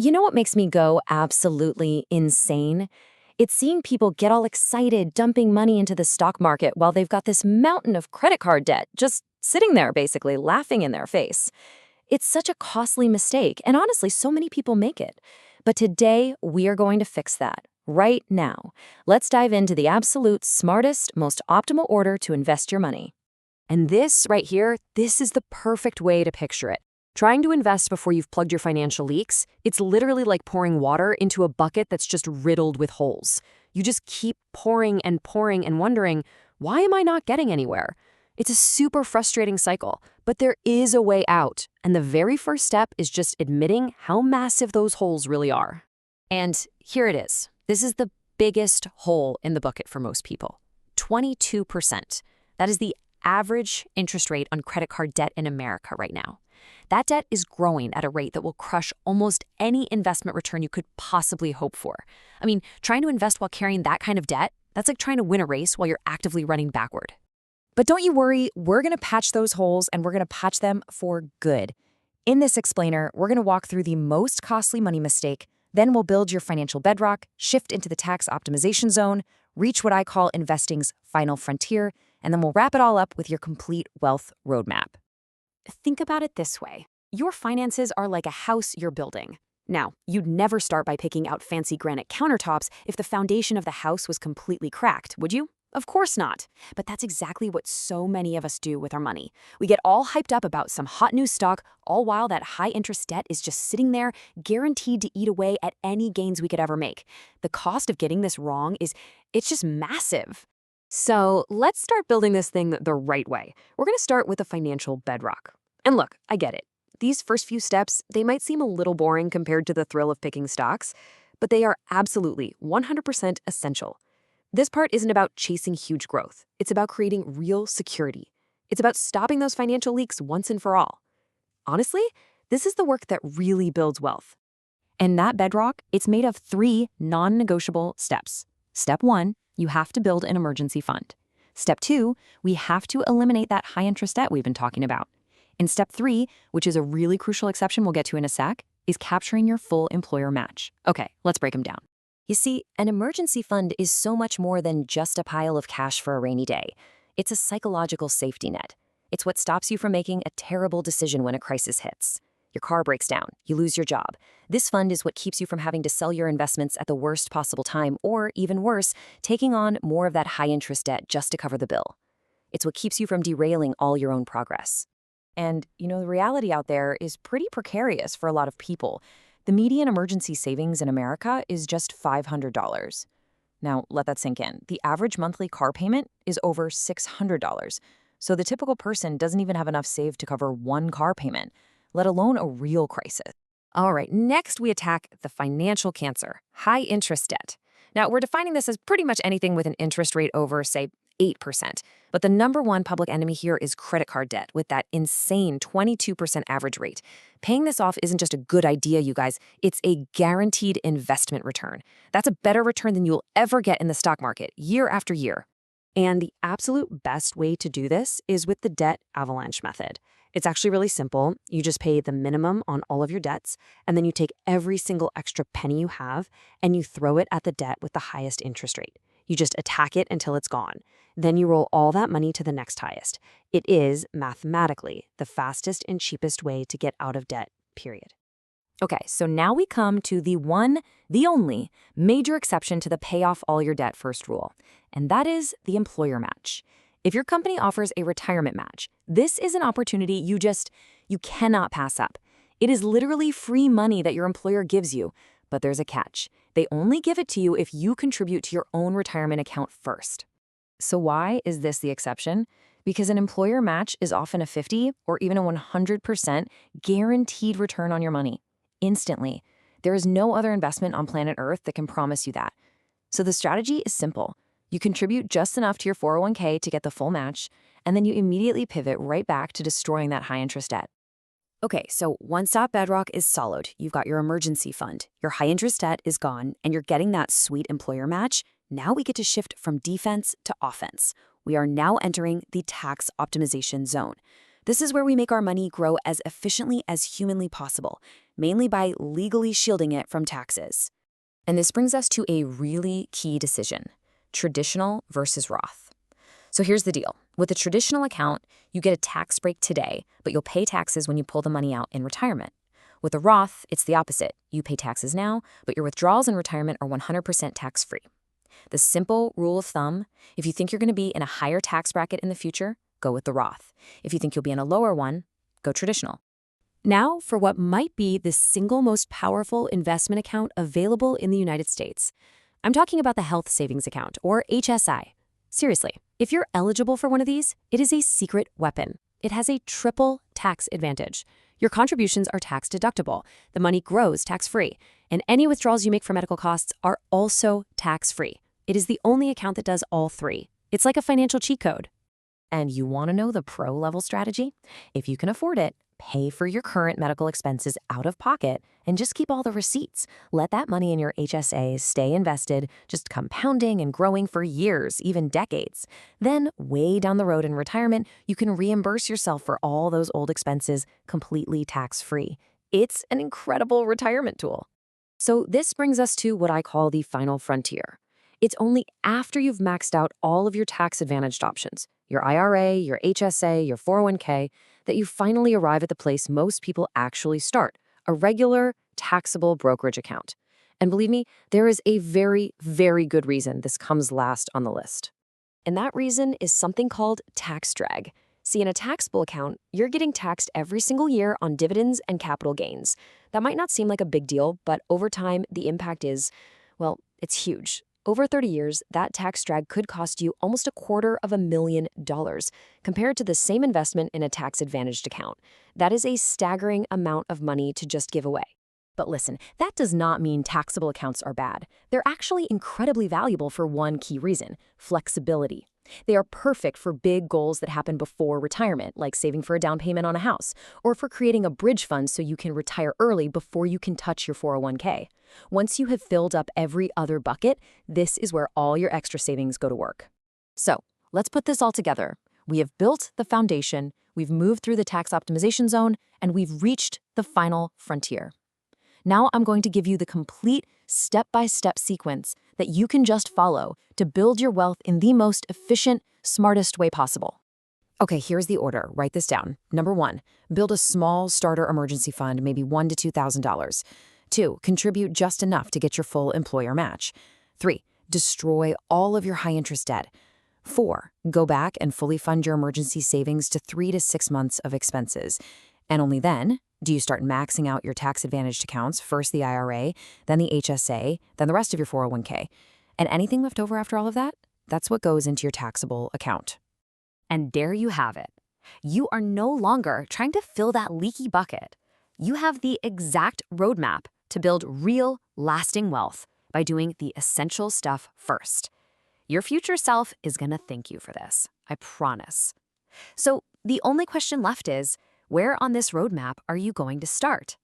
You know what makes me go absolutely insane? It's seeing people get all excited dumping money into the stock market while they've got this mountain of credit card debt just sitting there, basically laughing in their face. It's such a costly mistake, and honestly, so many people make it. But today, we are going to fix that. Right now. Let's dive into the absolute smartest, most optimal order to invest your money. And this right here, this is the perfect way to picture it. Trying to invest before you've plugged your financial leaks, it's literally like pouring water into a bucket that's just riddled with holes. You just keep pouring and pouring and wondering, why am I not getting anywhere? It's a super frustrating cycle, but there is a way out. And the very first step is just admitting how massive those holes really are. And here it is. This is the biggest hole in the bucket for most people. 22%. That is the average interest rate on credit card debt in America right now. That debt is growing at a rate that will crush almost any investment return you could possibly hope for. I mean, trying to invest while carrying that kind of debt, that's like trying to win a race while you're actively running backward. But don't you worry, we're going to patch those holes and we're going to patch them for good. In this explainer, we're going to walk through the most costly money mistake, then we'll build your financial bedrock, shift into the tax optimization zone, reach what I call investing's final frontier, and then we'll wrap it all up with your complete wealth roadmap. Think about it this way. Your finances are like a house you're building. Now, you'd never start by picking out fancy granite countertops if the foundation of the house was completely cracked, would you? Of course not. But that's exactly what so many of us do with our money. We get all hyped up about some hot new stock, all while that high-interest debt is just sitting there, guaranteed to eat away at any gains we could ever make. The cost of getting this wrong it's just massive. So let's start building this thing the right way. We're going to start with a financial bedrock. And look, I get it. These first few steps, they might seem a little boring compared to the thrill of picking stocks, but they are absolutely 100% essential. This part isn't about chasing huge growth. It's about creating real security. It's about stopping those financial leaks once and for all. Honestly, this is the work that really builds wealth. And that bedrock, it's made of 3 non-negotiable steps. Step 1, you have to build an emergency fund. Step 2, we have to eliminate that high-interest debt we've been talking about. And step 3, which is a really crucial exception we'll get to in a sec, is capturing your full employer match. Okay, let's break them down. You see, an emergency fund is so much more than just a pile of cash for a rainy day. It's a psychological safety net. It's what stops you from making a terrible decision when a crisis hits. Your car breaks down, you lose your job. This fund is what keeps you from having to sell your investments at the worst possible time, or even worse, taking on more of that high-interest debt just to cover the bill. It's what keeps you from derailing all your own progress. And, the reality out there is pretty precarious for a lot of people. The median emergency savings in America is just $500. Now, let that sink in. The average monthly car payment is over $600. So the typical person doesn't even have enough saved to cover one car payment, let alone a real crisis. All right, next we attack the financial cancer, high-interest debt. Now, we're defining this as pretty much anything with an interest rate over, say, 8%. But the number one public enemy here is credit card debt with that insane 22% average rate. Paying this off isn't just a good idea, you guys. It's a guaranteed investment return. That's a better return than you'll ever get in the stock market, year after year. And the absolute best way to do this is with the debt avalanche method. It's actually really simple. You just pay the minimum on all of your debts, and then you take every single extra penny you have, and you throw it at the debt with the highest interest rate. You just attack it until it's gone. Then you roll all that money to the next highest. It is, mathematically, the fastest and cheapest way to get out of debt, period. Okay, so now we come to the one, the only, major exception to the pay off all your debt first rule, and that is the employer match. If your company offers a retirement match, this is an opportunity you cannot pass up. It is literally free money that your employer gives you, but there's a catch. They only give it to you if you contribute to your own retirement account first. So why is this the exception? Because an employer match is often a 50 or even a 100% guaranteed return on your money, instantly. There is no other investment on planet Earth that can promise you that. So the strategy is simple. You contribute just enough to your 401k to get the full match, and then you immediately pivot right back to destroying that high-interest debt. Okay, so once that bedrock is solid, you've got your emergency fund, your high-interest debt is gone, and you're getting that sweet employer match, now we get to shift from defense to offense. We are now entering the tax optimization zone. This is where we make our money grow as efficiently as humanly possible, mainly by legally shielding it from taxes. And this brings us to a really key decision: traditional versus Roth. So here's the deal. With a traditional account, you get a tax break today, but you'll pay taxes when you pull the money out in retirement. With a Roth, it's the opposite. You pay taxes now, but your withdrawals in retirement are 100% tax-free. The simple rule of thumb: if you think you're going to be in a higher tax bracket in the future, go with the Roth. If you think you'll be in a lower one, go traditional. Now for what might be the single most powerful investment account available in the United States. I'm talking about the Health Savings Account, or HSI. Seriously, if you're eligible for one of these, it is a secret weapon. It has a triple tax advantage. Your contributions are tax deductible, the money grows tax-free, and any withdrawals you make for medical costs are also tax-free. It is the only account that does all three. It's like a financial cheat code. And you want to know the pro-level strategy? If you can afford it, pay for your current medical expenses out of pocket and just keep all the receipts. Let that money in your HSA stay invested, just compounding and growing for years, even decades. Then, way down the road in retirement, you can reimburse yourself for all those old expenses completely tax-free. It's an incredible retirement tool. So this brings us to what I call the final frontier. It's only after you've maxed out all of your tax-advantaged options, your IRA, your HSA, your 401k, that you finally arrive at the place most people actually start: a regular, taxable brokerage account. And believe me, there is a very, very good reason this comes last on the list. And that reason is something called tax drag. See, in a taxable account, you're getting taxed every single year on dividends and capital gains. That might not seem like a big deal, but over time, the impact is, well, it's huge. Over 30 years, that tax drag could cost you almost $250,000 compared to the same investment in a tax-advantaged account. That is a staggering amount of money to just give away. But listen, that does not mean taxable accounts are bad. They're actually incredibly valuable for one key reason: flexibility. They are perfect for big goals that happen before retirement, like saving for a down payment on a house, or for creating a bridge fund so you can retire early before you can touch your 401k. Once you have filled up every other bucket, this is where all your extra savings go to work. So, let's put this all together. We have built the foundation, we've moved through the tax optimization zone, and we've reached the final frontier. Now I'm going to give you the complete step-by-step sequence that you can just follow to build your wealth in the most efficient, smartest way possible. Okay, here's the order. Write this down. Number 1, build a small starter emergency fund, maybe $1,000 to $2,000. 2, contribute just enough to get your full employer match. 3, destroy all of your high-interest debt. 4, go back and fully fund your emergency savings to 3 to 6 months of expenses. And only then do you start maxing out your tax-advantaged accounts, first the IRA, then the HSA, then the rest of your 401k. And anything left over after all of that, that's what goes into your taxable account. And there you have it. You are no longer trying to fill that leaky bucket. You have the exact roadmap to build real, lasting wealth by doing the essential stuff first. Your future self is going to thank you for this, I promise. So the only question left is, where on this roadmap are you going to start?